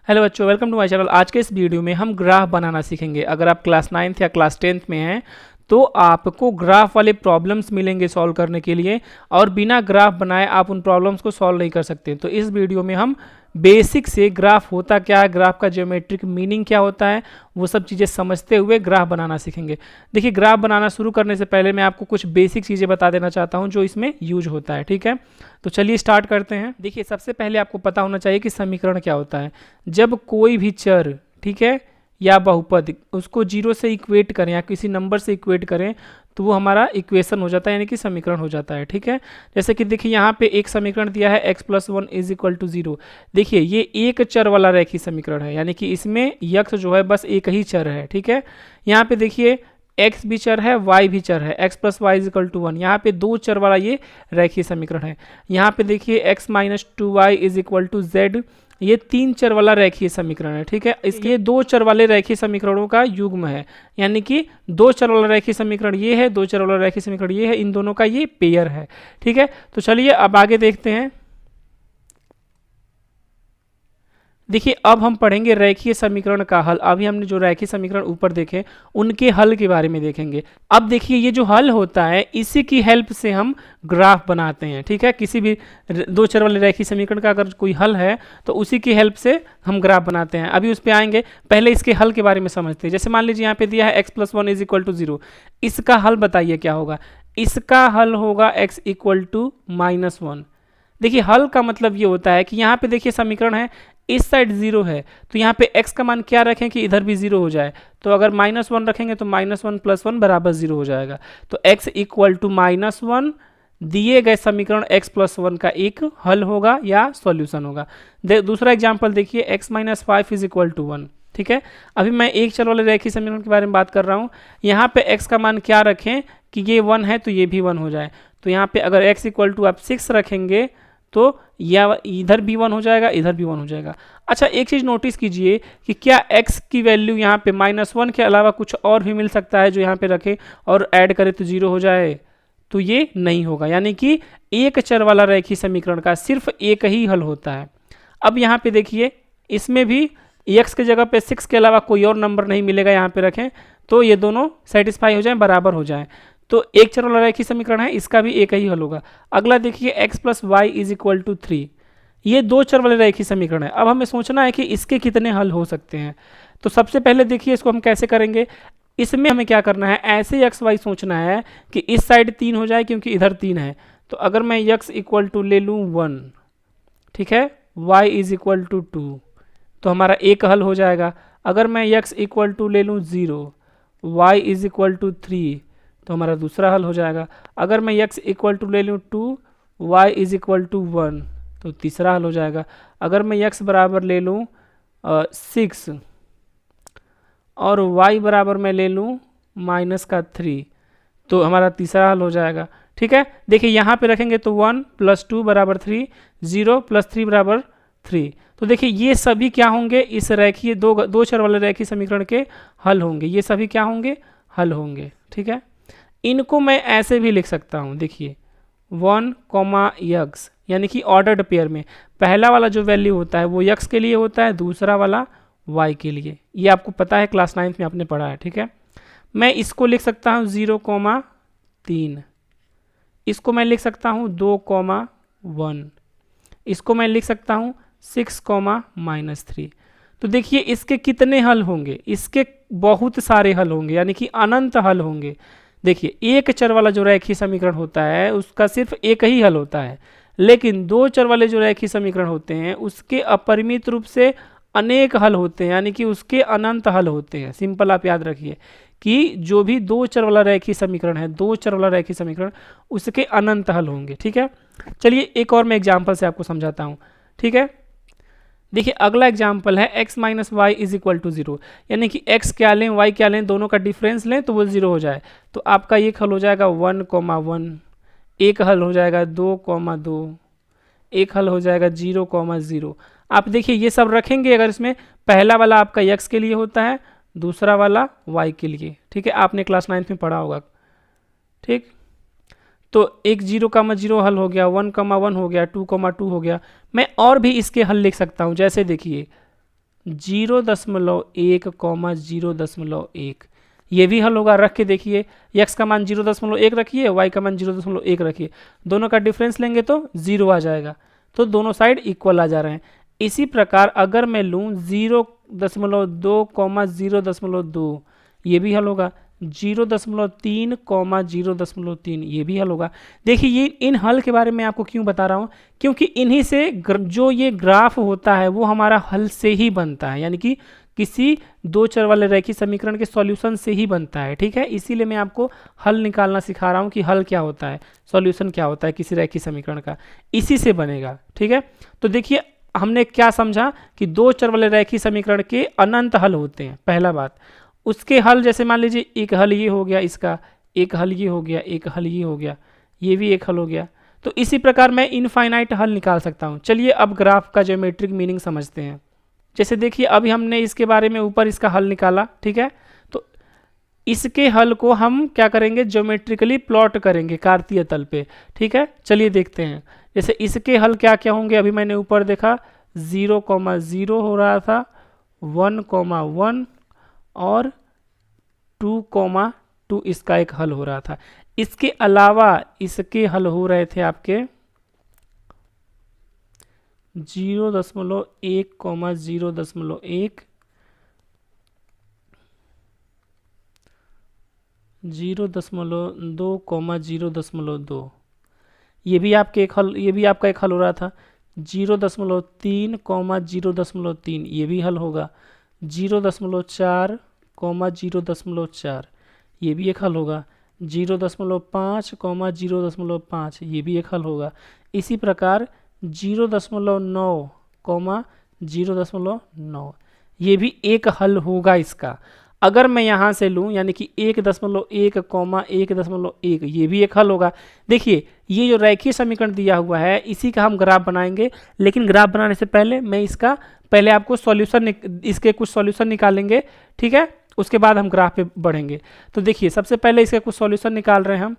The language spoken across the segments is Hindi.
हेलो बच्चों, वेलकम टू माय चैनल। आज के इस वीडियो में हम ग्राफ बनाना सीखेंगे। अगर आप क्लास 9th या क्लास 10th में हैं तो आपको ग्राफ वाले प्रॉब्लम्स मिलेंगे सॉल्व करने के लिए, और बिना ग्राफ बनाए आप उन प्रॉब्लम्स को सॉल्व नहीं कर सकते। तो इस वीडियो में हम बेसिक से ग्राफ होता क्या है, ग्राफ का ज्योमेट्रिक मीनिंग क्या होता है, वो सब चीज़ें समझते हुए ग्राफ बनाना सीखेंगे। देखिए, ग्राफ बनाना शुरू करने से पहले मैं आपको कुछ बेसिक चीज़ें बता देना चाहता हूँ जो इसमें यूज होता है। ठीक है, तो चलिए स्टार्ट करते हैं। देखिए, सबसे पहले आपको पता होना चाहिए कि समीकरण क्या होता है। जब कोई भी चर, ठीक है, या बहुपद, उसको जीरो से इक्वेट करें या किसी नंबर से इक्वेट करें तो वो हमारा इक्वेशन हो जाता है, यानी कि समीकरण हो जाता है। ठीक है, जैसे कि देखिए यहाँ पे एक समीकरण दिया है x+1 = 0। देखिए, ये एक चर वाला रैखिक समीकरण है, यानी कि इसमें यक्ष जो है बस एक ही चर है। ठीक है, यहाँ पे देखिए x भी चर है, y भी चर है, x + y = 1। यहाँ पे दो चर वाला ये रैखिक समीकरण है। यहाँ पे देखिए x - 2y = z, ये तीन चर वाला रैखिक समीकरण है। ठीक है, इसके दो चर वाले रैखिक समीकरणों का युग्म है, यानी कि दो चर वाला रैखिक समीकरण ये है, दो चर वाला रैखिक समीकरण ये है, इन दोनों का ये पेयर है। ठीक है, तो चलिए अब आगे देखते हैं। देखिए, अब हम पढ़ेंगे रैखिक समीकरण का हल। अभी हमने जो रैखिक समीकरण ऊपर देखे उनके हल के बारे में देखेंगे। अब देखिए, ये जो हल होता है इसी की हेल्प से हम ग्राफ बनाते हैं। ठीक है, किसी भी दो चर वाले रैखिक समीकरण का अगर कोई हल है तो उसी की हेल्प से हम ग्राफ बनाते हैं। अभी उस पर आएंगे, पहले इसके हल के बारे में समझते हैं। जैसे मान लीजिए यहाँ पे दिया है x+1 = 0, इसका हल बताइए क्या होगा। इसका हल होगा x = -1। देखिए, हल का मतलब ये होता है कि यहाँ पे देखिए समीकरण है, इस साइड 0 है तो यहाँ पे x का मान क्या रखें कि इधर भी 0 हो जाए। तो अगर -1 रखेंगे तो -1 + 1 = 0 हो जाएगा। तो x = -1 दिए गए समीकरण x+1 का एक हल होगा या सॉल्यूशन होगा। दूसरा एग्जांपल देखिए, x - 5 = 1। ठीक है, अभी मैं एक चर वाले रैखिक समीकरण के बारे में बात कर रहा हूँ। यहाँ पे x का मान क्या रखें कि ये 1 है तो ये भी 1 हो जाए। तो यहाँ पे अगर x = आप 6 रखेंगे तो या इधर भी 1 हो जाएगा, इधर भी 1 हो जाएगा। अच्छा, एक चीज़ नोटिस कीजिए कि क्या x की वैल्यू यहाँ पे -1 के अलावा कुछ और भी मिल सकता है जो यहाँ पे रखें और ऐड करें तो 0 हो जाए? तो ये नहीं होगा, यानी कि एक चर वाला रैखिक समीकरण का सिर्फ एक ही हल होता है। अब यहाँ पे देखिए, इसमें भी x की जगह पे 6 के अलावा कोई और नंबर नहीं मिलेगा, यहाँ पे रखें तो ये दोनों सेटिस्फाई हो जाएं, बराबर हो जाएं। तो एक चर वाला रैखिक समीकरण है, इसका भी एक ही हल होगा। अगला देखिए, x + y = 3। ये दो चर वाले रैखिक समीकरण है। अब हमें सोचना है कि इसके कितने हल हो सकते हैं। तो सबसे पहले देखिए इसको हम कैसे करेंगे। इसमें हमें क्या करना है, ऐसे x y सोचना है कि इस साइड 3 हो जाए क्योंकि इधर 3 है। तो अगर मैं x = ले लूँ 1, ठीक है, y = 2, तो हमारा एक हल हो जाएगा। अगर मैं x = ले लूँ 0, y = 3, तो हमारा दूसरा हल हो जाएगा। अगर मैं x = ले लूँ 2, y = 1, तो तीसरा हल हो जाएगा। अगर मैं x बराबर ले लूँ 6 और y बराबर मैं ले लूँ -3, तो हमारा तीसरा हल हो जाएगा। ठीक है, देखिए यहाँ पे रखेंगे तो 1 + 2 = 3, 0 + 3 = 3। तो देखिए ये सभी क्या होंगे, इस रैखिक दो चर वाले रैखिक समीकरण के हल होंगे। ये सभी क्या होंगे, हल होंगे। ठीक है, इनको मैं ऐसे भी लिख सकता हूँ। देखिए 1, x, यानी कि ऑर्डर्ड पेयर में पहला वाला जो वैल्यू होता है वो x के लिए होता है, दूसरा वाला y के लिए। ये आपको पता है, क्लास 9th में आपने पढ़ा है। ठीक है, मैं इसको लिख सकता हूँ 0,3, इसको मैं लिख सकता हूँ 2,1, इसको मैं लिख सकता हूँ 6,-3। तो देखिए इसके कितने हल होंगे, इसके बहुत सारे हल होंगे, यानी कि अनंत हल होंगे। देखिए, एक चर वाला जो रैखिक समीकरण होता है उसका सिर्फ एक ही हल होता है, लेकिन दो चर वाले जो रैखिक समीकरण होते हैं उसके अपरिमित रूप से अनेक हल होते हैं, यानी कि उसके अनंत हल होते हैं। सिंपल आप याद रखिए कि जो भी दो चर वाला रैखिक समीकरण है, दो चर वाला रैखिक समीकरण, उसके अनंत हल होंगे। ठीक है, चलिए एक और मैं एग्जाम्पल से आपको समझाता हूँ। ठीक है, देखिए अगला एग्जाम्पल है x - y = 0, यानी कि x क्या लें y क्या लें, दोनों का डिफरेंस लें तो वो 0 हो जाए। तो आपका एक हल हो जाएगा 1,1, एक हल हो जाएगा 2,2, एक हल हो जाएगा 0,0। आप देखिए ये सब रखेंगे, अगर इसमें पहला वाला आपका x के लिए होता है, दूसरा वाला y के लिए। ठीक है, आपने क्लास 9th में पढ़ा होगा। ठीक, तो एक 0,0 हल हो गया, 1,1 हो गया, 2,2 हो गया। मैं और भी इसके हल लिख सकता हूँ। जैसे देखिए 0.1, ये भी हल होगा। रख के देखिए, x का मान 0.1 रखिए, y का मान 0.1 रखिए, दोनों का डिफरेंस लेंगे तो 0 आ जाएगा, तो दोनों साइड इक्वल आ जा रहे हैं। इसी प्रकार अगर मैं लूँ 0.2, 0.2, ये भी हल होगा। 0.3, 0.3, ये भी हल होगा। देखिए ये इन हल के बारे में आपको क्यों बता रहा हूँ, क्योंकि इन्हीं से जो ये ग्राफ होता है वो हमारा हल से ही बनता है, यानी कि किसी दो चर वाले रैखिक समीकरण के सॉल्यूशन से ही बनता है। ठीक है, इसीलिए मैं आपको हल निकालना सिखा रहा हूँ कि हल क्या होता है, सॉल्यूशन क्या होता है किसी रैखिक समीकरण का, इसी से बनेगा। ठीक है, तो देखिए हमने क्या समझा कि दो चर वाले रैखिक समीकरण के अनंत हल होते हैं, पहला बात। उसके हल जैसे मान लीजिए एक हल ये हो गया, इसका एक हल ये हो गया, एक हल ये हो गया, ये भी एक हल हो गया। तो इसी प्रकार मैं इनफाइनाइट हल निकाल सकता हूँ। चलिए अब ग्राफ का ज्योमेट्रिक मीनिंग समझते हैं। जैसे देखिए अभी हमने इसके बारे में ऊपर इसका हल निकाला, ठीक है, तो इसके हल को हम क्या करेंगे, ज्योमेट्रिकली प्लॉट करेंगे कार्तीय तल पे। ठीक है, चलिए देखते हैं। जैसे इसके हल क्या क्या होंगे, अभी मैंने ऊपर देखा 0,0 हो रहा था, 1,1 और 2,2 इसका एक हल हो रहा था। इसके अलावा इसके हल हो रहे थे आपके 0.1, 0.1, 0.2, 0.2, ये भी आपके एक हल, ये भी आपका एक हल हो रहा था। 0.3, 0.3, ये भी हल होगा। 0.4, 0.4, ये भी एक हल होगा। 0.5, 0.5, ये भी एक हल होगा। इसी प्रकार 0.9, 0.9, ये भी एक हल होगा इसका। अगर मैं यहाँ से लूँ यानी कि 1.1, 1.1, ये भी एक हल होगा। देखिए ये जो रैखिक समीकरण दिया हुआ है इसी का हम ग्राफ बनाएंगे, लेकिन ग्राफ बनाने से पहले मैं इसका पहले आपको सॉल्यूशन, इसके कुछ सॉल्यूशन निकालेंगे। ठीक है, उसके बाद हम ग्राफ पे बढ़ेंगे। तो देखिए सबसे पहले इसके कुछ सॉल्यूशन निकाल रहे हैं हम,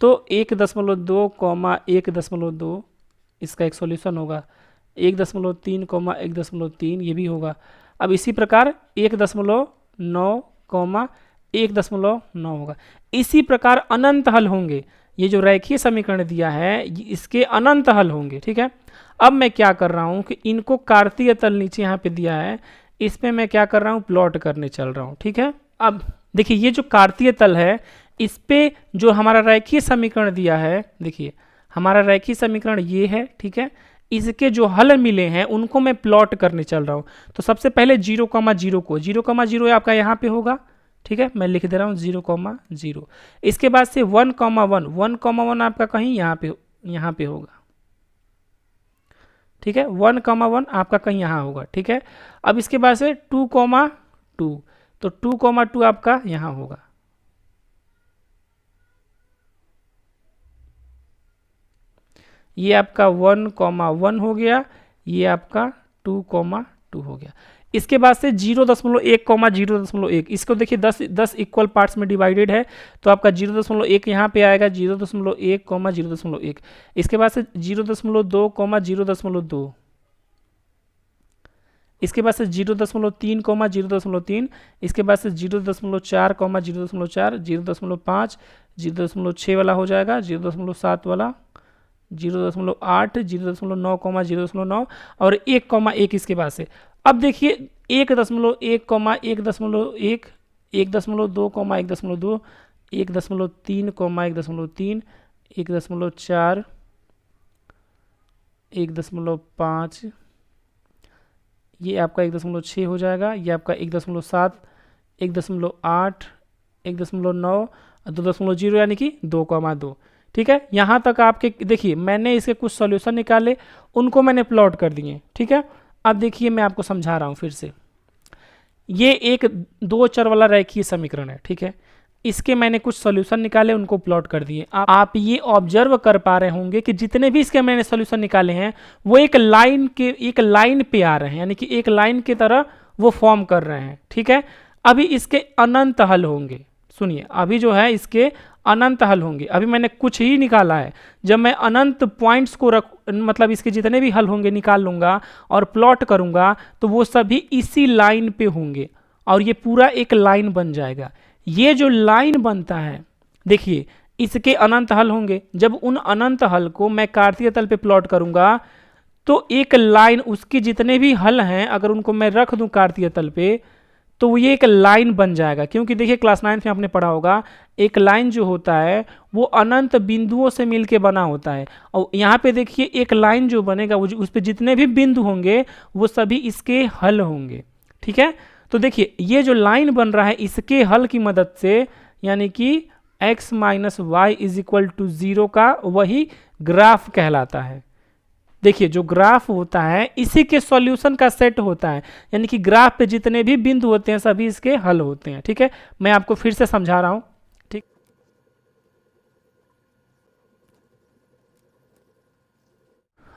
तो 1.2, 1.2 इसका एक सॉल्यूशन होगा। 1.3, 1.3, ये भी होगा। अब इसी प्रकार 1.9, 1.9 होगा। इसी प्रकार अनंत हल होंगे। ये जो रैखिक समीकरण दिया है इसके अनंत हल होंगे। ठीक है, अब मैं क्या कर रहा हूँ कि इनको कार्तीय तल नीचे यहाँ पे दिया है, इस पे मैं क्या कर रहा हूँ, प्लॉट करने चल रहा हूँ। ठीक है, अब देखिए ये जो कार्तीय तल है इस पे जो हमारा रैखिक समीकरण दिया है, देखिए हमारा रैखिक समीकरण ये है। ठीक है, इसके जो हल मिले हैं उनको मैं प्लॉट करने चल रहा हूँ। तो सबसे पहले 0,0 को 0,0 आपका यहाँ पे होगा। ठीक है, मैं लिख दे रहा हूँ 0,0। इसके बाद से 1,1, 1,1 आपका कहीं यहाँ पे होगा। ठीक है, 1,1 आपका कहीं यहाँ होगा। ठीक है, अब इसके बाद से 2,2, तो 2,2 आपका यहाँ होगा। ये आपका 1,1 हो गया, ये आपका 2,2 हो गया। इसके बाद से 0.1, 0.1, इसको देखिए 10 इक्वल पार्ट्स में डिवाइडेड है, तो आपका 0.1 यहाँ पे आएगा, 0.1, 0.1। इसके बाद से 0.2, 0.2, इसके बाद से 0.3, 0.3, इसके बाद से 0.4, 0.4, 0.5, 0.6 वाला हो जाएगा, 0.7 वाला, 0.8, 0.9, 0.9 और 1,1 इसके बाद से। अब देखिए 1.1, 1.1, 1.2, 1.2, 1.3, 1.3, 1.4, 1.5, ये आपका 1.6 हो जाएगा, ये आपका 1.7, 1.8, 1.9 और 2.0 यानी कि 2,2। ठीक है, यहाँ तक आपके देखिए मैंने इसके कुछ सॉल्यूशन निकाले, उनको मैंने प्लॉट कर दिए। ठीक है, अब देखिए मैं आपको समझा रहा हूँ फिर से। ये एक दो चर वाला रैखिक समीकरण है। ठीक है, इसके मैंने कुछ सॉल्यूशन निकाले, उनको प्लॉट कर दिए। आप ये ऑब्जर्व कर पा रहे होंगे कि जितने भी इसके मैंने सॉल्यूशन निकाले हैं वो एक लाइन पे आ रहे हैं, यानी कि एक लाइन की तरह वो फॉर्म कर रहे हैं। ठीक है, अभी इसके अनंत हल होंगे। सुनिए, अभी जो है इसके अनंत हल होंगे। अभी मैंने कुछ ही निकाला है, जब मैं अनंत पॉइंट्स को मतलब इसके जितने भी हल होंगे निकाल लूँगा और प्लॉट करूँगा तो वो सभी इसी लाइन पे होंगे और ये पूरा एक लाइन बन जाएगा। ये जो लाइन बनता है देखिए, इसके अनंत हल होंगे। जब उन अनंत हल को मैं कार्तीय तल पे प्लॉट करूँगा तो एक लाइन, उसके जितने भी हल हैं अगर उनको मैं रख दूं कार्तीय तल पे तो ये एक लाइन बन जाएगा। क्योंकि देखिए क्लास 9 में आपने पढ़ा होगा, एक लाइन जो होता है वो अनंत बिंदुओं से मिलके बना होता है। और यहाँ पे देखिए एक लाइन जो बनेगा वो उस पर जितने भी बिंदु होंगे वो सभी इसके हल होंगे। ठीक है, तो देखिए ये जो लाइन बन रहा है इसके हल की मदद से, यानी कि x minus y is equal to 0 का वही ग्राफ कहलाता है। देखिए जो ग्राफ होता है इसी के सॉल्यूशन का सेट होता है, यानी कि ग्राफ पे जितने भी बिंदु होते हैं सभी इसके हल होते हैं। ठीक है, मैं आपको फिर से समझा रहा हूं। ठीक,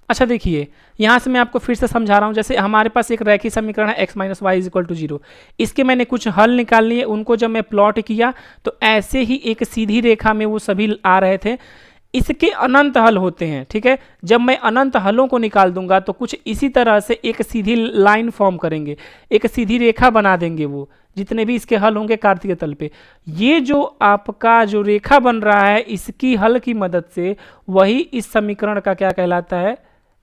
अच्छा देखिए यहां से मैं आपको फिर से समझा रहा हूं। जैसे हमारे पास एक रैखिक समीकरण है x minus y is equal to 0, इसके मैंने कुछ हल निकाल लिए, उनको जब मैं प्लॉट किया तो ऐसे ही एक सीधी रेखा में वो सभी आ रहे थे। इसके अनंत हल होते हैं। ठीक है, जब मैं अनंत हलों को निकाल दूंगा तो कुछ इसी तरह से एक सीधी लाइन फॉर्म करेंगे, एक सीधी रेखा बना देंगे वो जितने भी इसके हल होंगे कार्तीय तल पे। ये जो आपका जो रेखा बन रहा है इसकी हल की मदद से वही इस समीकरण का क्या कहलाता है,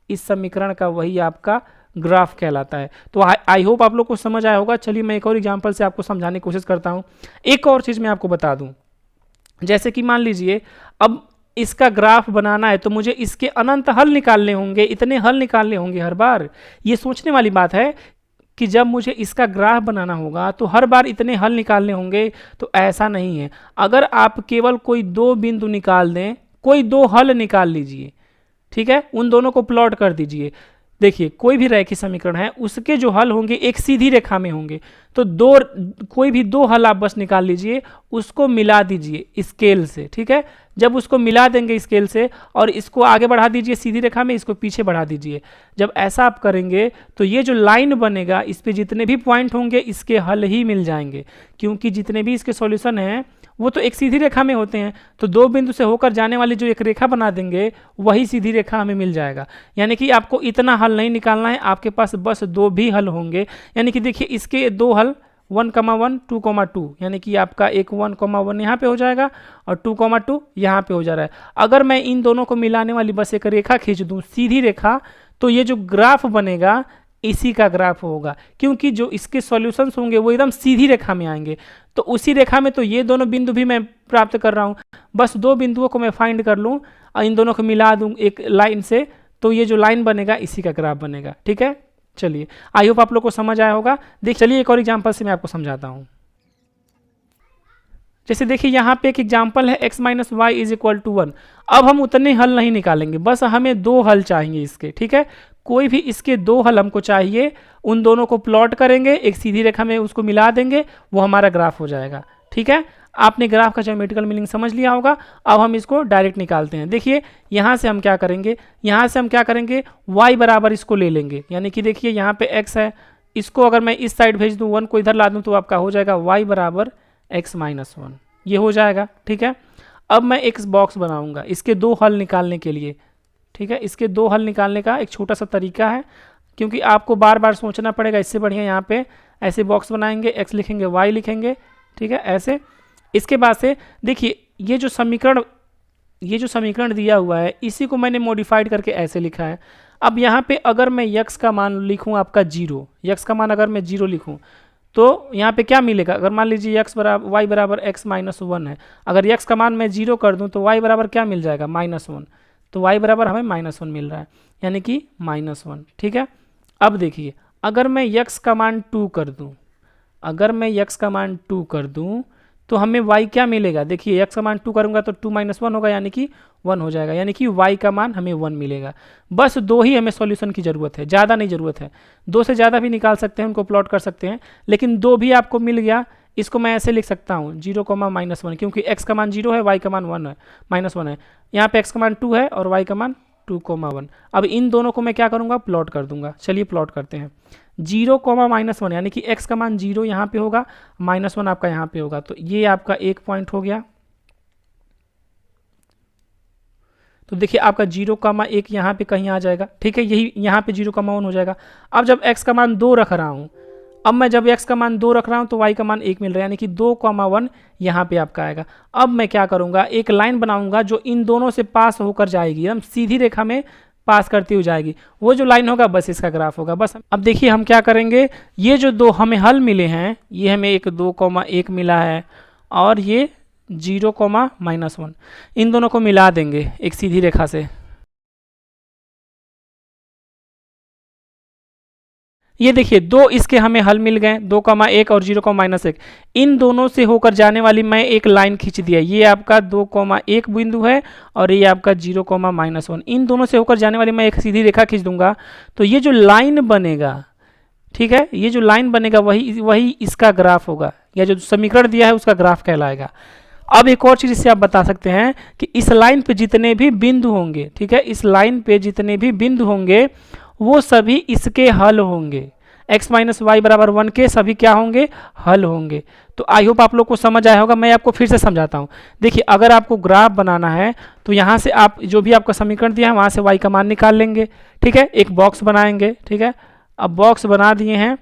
इस समीकरण का वही आपका ग्राफ कहलाता है। तो आई होप आप लोग को समझ आया होगा। चलिए मैं एक और एग्जांपल से आपको समझाने की कोशिश करता हूँ। एक और चीज़ मैं आपको बता दूँ, जैसे कि मान लीजिए अब इसका ग्राफ बनाना है तो मुझे इसके अनंत हल निकालने होंगे, इतने हल निकालने होंगे हर बार। ये सोचने वाली बात है कि जब मुझे इसका ग्राफ बनाना होगा तो हर बार इतने हल निकालने होंगे, तो ऐसा नहीं है। अगर आप केवल कोई दो बिंदु निकाल दें, कोई दो हल निकाल लीजिए, ठीक है, उन दोनों को प्लॉट कर दीजिए। देखिए कोई भी रैखिक समीकरण है उसके जो हल होंगे एक सीधी रेखा में होंगे, तो कोई भी दो हल आप बस निकाल लीजिए, उसको मिला दीजिए स्केल से। ठीक है, जब उसको मिला देंगे स्केल से और इसको आगे बढ़ा दीजिए सीधी रेखा में, इसको पीछे बढ़ा दीजिए। जब ऐसा आप करेंगे तो ये जो लाइन बनेगा इस पे जितने भी पॉइंट होंगे इसके हल ही मिल जाएंगे, क्योंकि जितने भी इसके सॉल्यूशन हैं वो तो एक सीधी रेखा में होते हैं। तो दो बिंदु से होकर जाने वाली जो एक रेखा बना देंगे वही सीधी रेखा हमें मिल जाएगा। यानी कि आपको इतना हल नहीं निकालना है, आपके पास बस दो भी हल होंगे। यानी कि देखिए इसके दो हल 1,1 2,2, यानी कि आपका एक 1,1 यहाँ पे हो जाएगा और 2,2 यहाँ पे हो जा रहा है। अगर मैं इन दोनों को मिलाने वाली बस एक रेखा खींच दूँ सीधी रेखा, तो ये जो ग्राफ बनेगा इसी का ग्राफ होगा, क्योंकि जो इसके सॉल्यूशंस होंगे वो एकदम सीधी रेखा में आएंगे। तो उसी रेखा में तो ये दोनों बिंदु भी मैं प्राप्त कर रहा हूँ, बस दो बिंदुओं को मैं फाइंड कर लूँ और इन दोनों को मिला दूँ एक लाइन से, तो ये जो लाइन बनेगा इसी का ग्राफ बनेगा। ठीक है, चलिए आई होप आप लोग को समझ आया होगा। चलिए एक और एग्जांपल से मैं आपको समझाता हूँ। जैसे देखिए यहाँ पे एक एग्जांपल है x minus y is equal to 1। अब हम उतने हल नहीं निकालेंगे, बस हमें दो हल चाहिए इसके। ठीक है, कोई भी इसके दो हल हमको चाहिए, उन दोनों को प्लॉट करेंगे, एक सीधी रेखा में उसको मिला देंगे, वो हमारा ग्राफ हो जाएगा। ठीक है, आपने ग्राफ का ज्योमेट्रिकल मीनिंग समझ लिया होगा। अब हम इसको डायरेक्ट निकालते हैं। देखिए यहाँ से हम क्या करेंगे, यहाँ से हम क्या करेंगे, y बराबर इसको ले लेंगे। यानी कि देखिए यहाँ पे x है, इसको अगर मैं इस साइड भेज दूँ, 1 को इधर ला दूँ, तो आपका हो जाएगा y बराबर x माइनस 1, ये हो जाएगा। ठीक है, अब मैं एक बॉक्स बनाऊँगा इसके दो हल निकालने के लिए। ठीक है, इसके दो हल निकालने का एक छोटा सा तरीका है, क्योंकि आपको बार बार सोचना पड़ेगा, इससे बढ़िया यहाँ पे ऐसे बॉक्स बनाएंगे, x लिखेंगे y लिखेंगे। ठीक है, ऐसे। इसके बाद से देखिए ये जो समीकरण दिया हुआ है इसी को मैंने मॉडिफाइड करके ऐसे लिखा है। अब यहाँ पे अगर मैं x का मान लिखूँ आपका 0, x का मान अगर मैं 0 लिखूँ तो यहाँ पे क्या मिलेगा। अगर मान लीजिए y बराबर x माइनस 1 है, अगर x का मान मैं 0 कर दूँ तो y बराबर क्या मिल जाएगा, -1। तो y बराबर हमें -1 मिल रहा है, यानी कि -1। ठीक है, अब देखिए अगर मैं x का मान 2 कर दूँ, अगर मैं x का मान 2 कर दूँ तो हमें y क्या मिलेगा। देखिए x का मान 2 करूँगा तो 2 - 1 होगा, यानी कि 1 हो जाएगा, यानी कि y का मान हमें 1 मिलेगा। बस दो ही हमें सॉल्यूशन की ज़रूरत है, ज़्यादा नहीं ज़रूरत है। दो से ज़्यादा भी निकाल सकते हैं, उनको प्लॉट कर सकते हैं, लेकिन दो भी आपको मिल गया। इसको मैं ऐसे लिख सकता हूँ 0, -1, क्योंकि x का मान 0 है, y का मान 1 है, -1 है। यहाँ पे x का मान 2 है और y का मान 2,1। अब इन दोनों को मैं क्या करूँगा, प्लॉट कर दूंगा। चलिए प्लॉट करते हैं। 0, -1 यानी कि x का मान 0 यहाँ पे होगा, -1 आपका यहाँ पे होगा, तो ये आपका एक पॉइंट हो गया। तो देखिए आपका 0,1 यहाँ पे कहीं आ जाएगा, ठीक है, यही यहाँ पे 0,1 हो जाएगा। अब जब x का मान 2 रख रहा हूँ, अब मैं जब x का मान 2 रख रहा हूँ तो y का मान 1 मिल रहा है, यानी कि 2,1 यहाँ पे आपका आएगा। अब मैं क्या करूँगा, एक लाइन बनाऊँगा जो इन दोनों से पास होकर जाएगी, एकदम सीधी रेखा में पास करती हुई जाएगी। वो जो लाइन होगा बस इसका ग्राफ होगा बस। अब देखिए हम क्या करेंगे, ये जो दो हमें हल मिले हैं, ये हमें एक 2,1 मिला है और ये 0,-1, इन दोनों को मिला देंगे एक सीधी रेखा से। ये देखिए दो इसके हमें हल मिल गए, 2,1 और 0,-1। इन दोनों से होकर जाने वाली मैं एक लाइन खींच दिया, ये आपका 2,1 बिंदु है और ये आपका 0,-1। इन दोनों से होकर जाने वाली मैं एक सीधी रेखा खींच दूंगा, तो ये जो लाइन बनेगा, ठीक है, ये जो लाइन बनेगा वही इसका ग्राफ होगा, या जो समीकरण दिया है उसका ग्राफ कहलाएगा। अब एक और चीज़ इससे आप बता सकते हैं कि इस लाइन पे जितने भी बिंदु होंगे, ठीक है, इस लाइन पे जितने भी बिंदु होंगे वो सभी इसके हल होंगे। x माइनस वाई बराबर 1 के सभी क्या होंगे, हल होंगे। तो आई होप आप लोग को समझ आया होगा। मैं आपको फिर से समझाता हूँ। देखिए अगर आपको ग्राफ बनाना है तो यहाँ से आप जो भी आपका समीकरण दिया है वहाँ से y का मान निकाल लेंगे, ठीक है, एक बॉक्स बनाएंगे, ठीक है। अब बॉक्स बना दिए हैं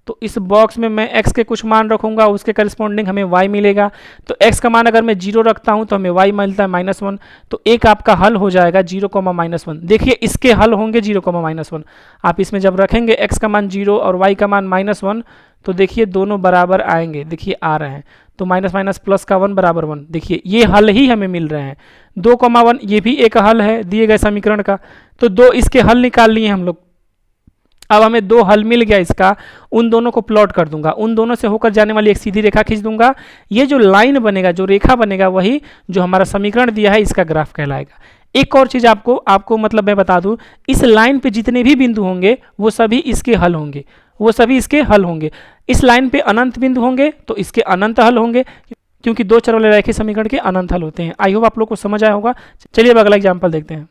तो इस बॉक्स में मैं x के कुछ मान रखूंगा, उसके करस्पॉन्डिंग हमें y मिलेगा। तो x का मान अगर मैं 0 रखता हूं तो हमें y मिलता है -1, तो एक आपका हल हो जाएगा 0,-1। देखिए इसके हल होंगे 0,-1। आप इसमें जब रखेंगे x का मान 0 और y का मान -1 तो देखिए दोनों बराबर आएंगे, देखिए आ रहे हैं, तो माइनस माइनस प्लस का 1 बराबर 1। देखिए ये हल ही हमें मिल रहे हैं। 2,1 ये भी एक हल है दिए गए समीकरण का, तो दो इसके हल निकाल लिए हम लोग। अब हमें दो हल मिल गया इसका, उन दोनों को प्लॉट कर दूंगा, उन दोनों से होकर जाने वाली एक सीधी रेखा खींच दूंगा। ये जो लाइन बनेगा, जो रेखा बनेगा, वही जो हमारा समीकरण दिया है इसका ग्राफ कहलाएगा। एक और चीज़ आपको मतलब मैं बता दूं, इस लाइन पे जितने भी बिंदु होंगे वो सभी इसके हल होंगे, वो सभी इसके हल होंगे। इस लाइन पे अनंत बिंदु होंगे तो इसके अनंत हल होंगे, क्योंकि दो चर वाले रेखीय समीकरण के अनंत हल होते हैं। आई होप आप लोग को समझ आया होगा। चलिए अब अगला एग्जाम्पल देखते हैं।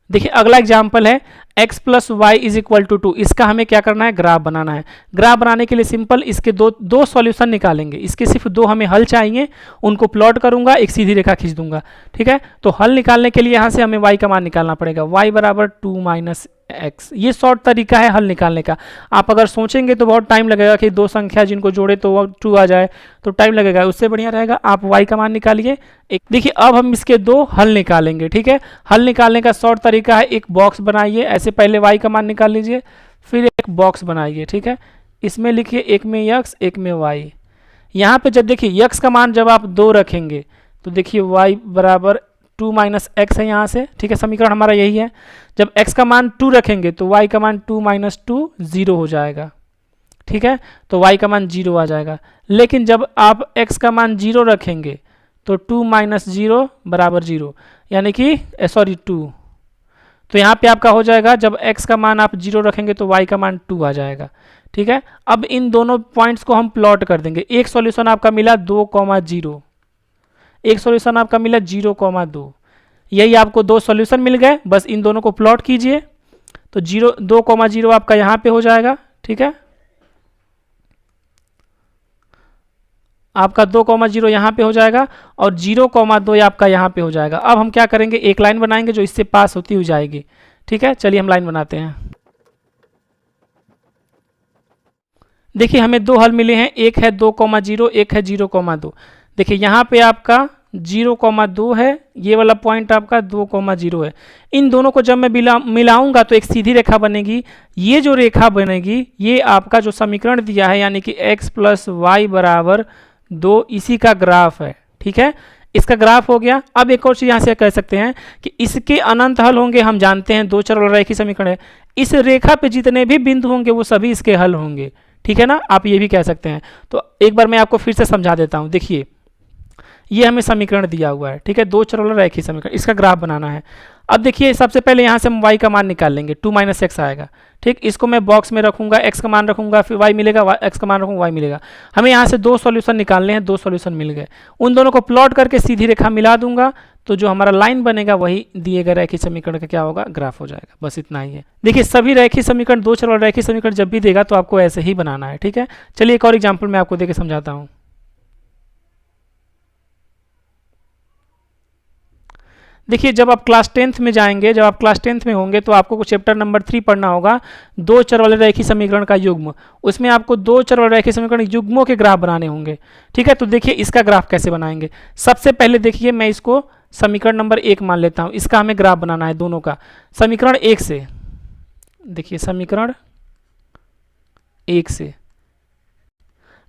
देखिए अगला एग्जाम्पल है x plus y is equal to 2। इसका हमें क्या करना है, ग्राफ बनाना है। ग्राफ बनाने के लिए सिंपल इसके दो सॉल्यूशन निकालेंगे। इसके सिर्फ दो हमें हल चाहिए, उनको प्लॉट करूंगा, एक सीधी रेखा खींच दूंगा, ठीक है। तो हल निकालने के लिए यहाँ से हमें y का मान निकालना पड़ेगा, y बराबर 2 - x। ये शॉर्ट तरीका है हल निकालने का। आप अगर सोचेंगे तो बहुत टाइम लगेगा कि दो संख्या जिनको जोड़े तो 2 आ जाए, तो टाइम लगेगा। उससे बढ़िया रहेगा आप y का मान निकालिए। एक देखिए अब हम इसके दो हल निकालेंगे, ठीक है। हल निकालने का शॉर्ट तरीका है, एक बॉक्स बनाइए, ऐसे पहले y का मान निकाल लीजिए, फिर एक बॉक्स बनाइए, ठीक है। इसमें लिखिए एक में x एक में y। यहाँ पे जब देखिए x का मान जब आप 2 रखेंगे तो देखिए y बराबर 2 - x है यहाँ से, ठीक है। समीकरण हमारा यही है। जब x का मान 2 रखेंगे तो y का मान 2 - 2 0 हो जाएगा, ठीक है। तो y का मान 0 आ जाएगा। लेकिन जब आप x का मान 0 रखेंगे तो 2 - 0 बराबर 0, यानी कि 2। तो यहाँ पे आपका हो जाएगा, जब x का मान आप 0 रखेंगे तो y का मान 2 आ जाएगा, ठीक है। अब इन दोनों पॉइंट्स को हम प्लॉट कर देंगे। एक सॉल्यूशन आपका मिला 2,0, एक सॉल्यूशन आपका मिला 0,2। यही आपको दो सॉल्यूशन मिल गए, बस इन दोनों को प्लॉट कीजिए। तो 2,0 आपका यहाँ पे हो जाएगा, ठीक है। आपका 2,0 यहाँ पे हो जाएगा और 0,2 आपका यहाँ पे हो जाएगा। अब हम क्या करेंगे, एक लाइन बनाएंगे जो इससे पास होती हुई जाएगी, ठीक है। चलिए हम लाइन बनाते हैं। देखिए हमें दो हल मिले हैं, एक है 2,0, एक है 0,2। देखिए यहाँ पे आपका 0,2 है, ये वाला पॉइंट आपका 2,0 है। इन दोनों को जब मैं मिलाऊंगा तो एक सीधी रेखा बनेगी। ये जो रेखा बनेगी ये आपका जो समीकरण दिया है, यानी कि x प्लस वाई बराबर 2, इसी का ग्राफ है, ठीक है। इसका ग्राफ हो गया। अब एक और चीज़ यहाँ से कह सकते हैं कि इसके अनंत हल होंगे। हम जानते हैं दो चर वाला रेखीय समीकरण है, इस रेखा पे जितने भी बिंदु होंगे वो सभी इसके हल होंगे, ठीक है ना। आप ये भी कह सकते हैं। तो एक बार मैं आपको फिर से समझा देता हूँ। देखिए ये हमें समीकरण दिया हुआ है, ठीक है, दो चर वाला रेखीय समीकरण, इसका ग्राफ बनाना है। अब देखिए सबसे पहले यहाँ से हम y का मान निकाल लेंगे, 2 - x आएगा, ठीक। इसको मैं बॉक्स में रखूंगा, x का मान रखूंगा, फिर y मिलेगा, x का मान रखूंगा, y मिलेगा। हमें यहाँ से दो सॉल्यूशन निकालने हैं, दो सॉल्यूशन मिल गए। उन दोनों को प्लॉट करके सीधी रेखा मिला दूंगा तो जो हमारा लाइन बनेगा वही दिए गए रेखीय समीकरण का क्या होगा, ग्राफ हो जाएगा। बस इतना ही है। देखिए सभी रेखीय समीकरण, दो चर वाला रेखीय समीकरण जब भी देगा तो आपको ऐसे ही बनाना है, ठीक है। चलिए एक और एग्जाम्पल मैं आपको देकर समझाता हूँ। देखिए जब आप क्लास 10th में जाएंगे, जब आप क्लास 10th में होंगे तो आपको चैप्टर नंबर 3 पढ़ना होगा, दो चर वाले रैखिक समीकरण का युग्म। उसमें आपको दो चर वाले रैखिक समीकरण युग्मों के ग्राफ बनाने होंगे। ठीक है, तो देखिए इसका ग्राफ कैसे बनाएंगे। सबसे पहले देखिए मैं इसको समीकरण नंबर 1 मान लेता हूँ, इसका हमें ग्राफ बनाना है दोनों का। समीकरण 1 से देखिए, समीकरण 1 से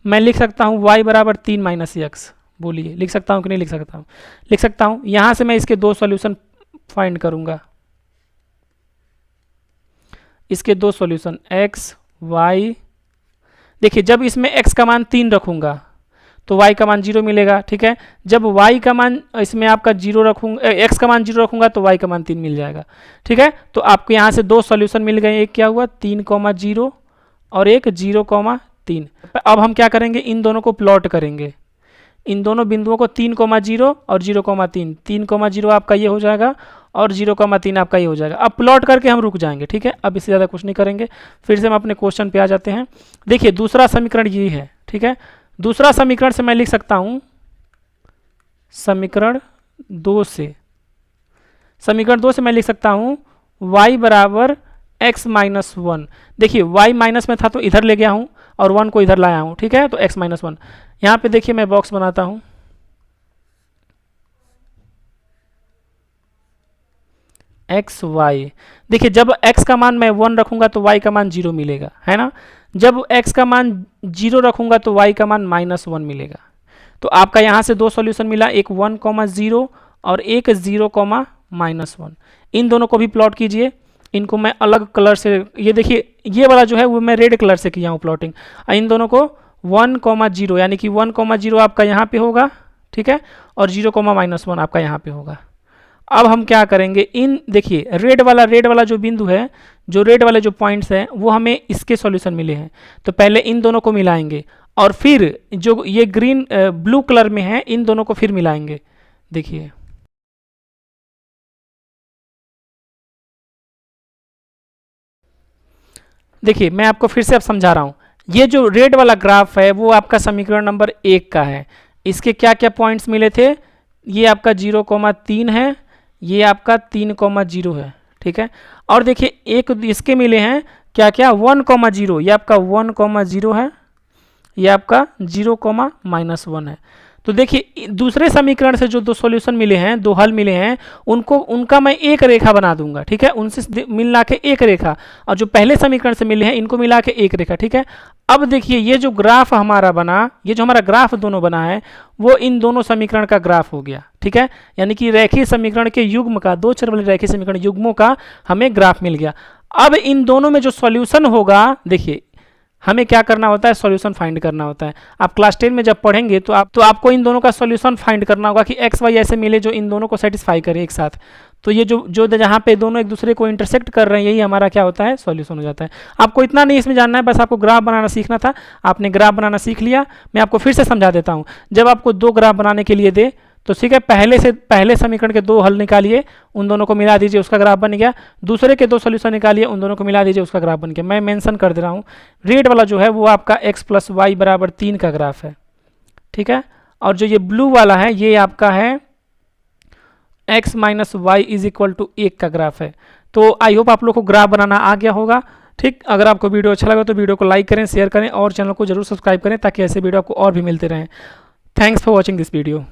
मैं लिख सकता हूँ y बराबर 3 माइनस एक्स। बोलिए लिख सकता हूँ कि नहीं लिख सकता हूँ? लिख सकता हूँ। यहाँ से मैं इसके दो सॉल्यूशन फाइंड करूँगा, इसके दो सॉल्यूशन x y। देखिए जब इसमें x का मान 3 रखूँगा तो y का मान 0 मिलेगा। ठीक है, जब y का मान इसमें आपका 0 रखूँगा, x का मान 0 रखूँगा तो y का मान 3 मिल जाएगा। ठीक है, तो आपको यहाँ से दो सॉल्यूशन मिल गए। एक क्या हुआ 3,0 और एक 0,3। अब हम क्या करेंगे, इन दोनों को प्लॉट करेंगे, इन दोनों बिंदुओं को 3,0 और 0,3। 3,0 आपका ये हो जाएगा और 0,3 आपका ये हो जाएगा। अब प्लॉट करके हम रुक जाएंगे। ठीक है, अब इससे ज़्यादा कुछ नहीं करेंगे। फिर से हम अपने क्वेश्चन पे आ जाते हैं। देखिए दूसरा समीकरण ये है। ठीक है, दूसरा समीकरण से मैं लिख सकता हूँ समीकरण 2 से, समीकरण 2 से मैं लिख सकता हूँ y बराबर x माइनस 1। देखिए y माइनस में था तो इधर ले गया हूँ और 1 को इधर लाया हूँ। ठीक है, तो x माइनस 1। यहाँ पे देखिए मैं बॉक्स बनाता हूँ, एक्स वाई। देखिए जब x का मान मैं 1 रखूँगा तो y का मान 0 मिलेगा, है ना। जब x का मान 0 रखूँगा तो y का मान -1 मिलेगा। तो आपका यहाँ से दो सॉल्यूशन मिला, एक 1,0 और एक 0,-1। इन दोनों को भी प्लॉट कीजिए। इनको मैं अलग कलर से, ये देखिए ये वाला जो है वो मैं रेड कलर से किया हूँ प्लॉटिंग। इन दोनों को 1,0 यानी कि 1,0 आपका यहाँ पे होगा। ठीक है, और 0,-1 आपका यहाँ पे होगा। अब हम क्या करेंगे, इन देखिए रेड वाला जो बिंदु है, जो रेड वाले जो पॉइंट्स हैं वो हमें इसके सॉल्यूशन मिले हैं। तो पहले इन दोनों को मिलाएंगे और फिर जो ये ग्रीन ब्लू कलर में है इन दोनों को फिर मिलाएंगे। देखिए देखिए मैं आपको फिर से अब समझा रहा हूँ। ये जो रेड वाला ग्राफ है वो आपका समीकरण नंबर 1 का है। इसके क्या क्या पॉइंट्स मिले थे, ये आपका 0,3 है, ये आपका 3,0 है। ठीक है, और देखिए एक इसके मिले हैं क्या क्या 1,0, ये आपका 1,0 है, ये आपका 0,-1 है। तो देखिए दूसरे समीकरण से जो दो सॉल्यूशन मिले हैं, दो हल मिले हैं, उनका मैं एक रेखा बना दूंगा। ठीक है, उनसे मिला के एक रेखा, और जो पहले समीकरण से मिले हैं इनको मिला के एक रेखा। ठीक है, अब देखिए ये जो ग्राफ हमारा बना, ये जो हमारा ग्राफ दोनों बना है वो इन दोनों समीकरण का ग्राफ हो गया। ठीक है, यानी कि रैखिक समीकरण के युग्म का, दो चर वाले रैखिक समीकरण युग्मों का हमें ग्राफ मिल गया। अब इन दोनों में जो सॉल्यूशन होगा, देखिए हमें क्या करना होता है, सॉल्यूशन फाइंड करना होता है। आप क्लास 10 में जब पढ़ेंगे तो आपको इन दोनों का सॉल्यूशन फाइंड करना होगा कि एक्स वाई ऐसे मिले जो इन दोनों को सेटिस्फाई करे एक साथ। तो ये जो जहाँ पे दोनों एक दूसरे को इंटरसेक्ट कर रहे हैं, यही हमारा क्या होता है, सॉल्यूशन हो जाता है। आपको इतना नहीं इसमें जानना है, बस आपको ग्राफ बनाना सीखना था। आपने ग्राफ बनाना सीख लिया। मैं आपको फिर से समझा देता हूँ। जब आपको दो ग्राफ बनाने के लिए दे तो ठीक है, पहले समीकरण के दो हल निकालिए, उन दोनों को मिला दीजिए, उसका ग्राफ बन गया। दूसरे के दो सॉल्यूशन निकालिए, उन दोनों को मिला दीजिए, उसका ग्राफ बन गया। मैं मेंशन कर दे रहा हूँ, रेड वाला जो है वो आपका x + y = 3 का ग्राफ है। ठीक है, और जो ये ब्लू वाला है ये आपका है x - y = 1 का ग्राफ है। तो आई होप आप लोग को ग्राफ बनाना आ गया होगा। ठीक, अगर आपको वीडियो अच्छा लगा तो वीडियो को लाइक करें, शेयर करें और चैनल को जरूर सब्सक्राइब करें ताकि ऐसे वीडियो आपको और भी मिलते रहें। Thanks for watching this video.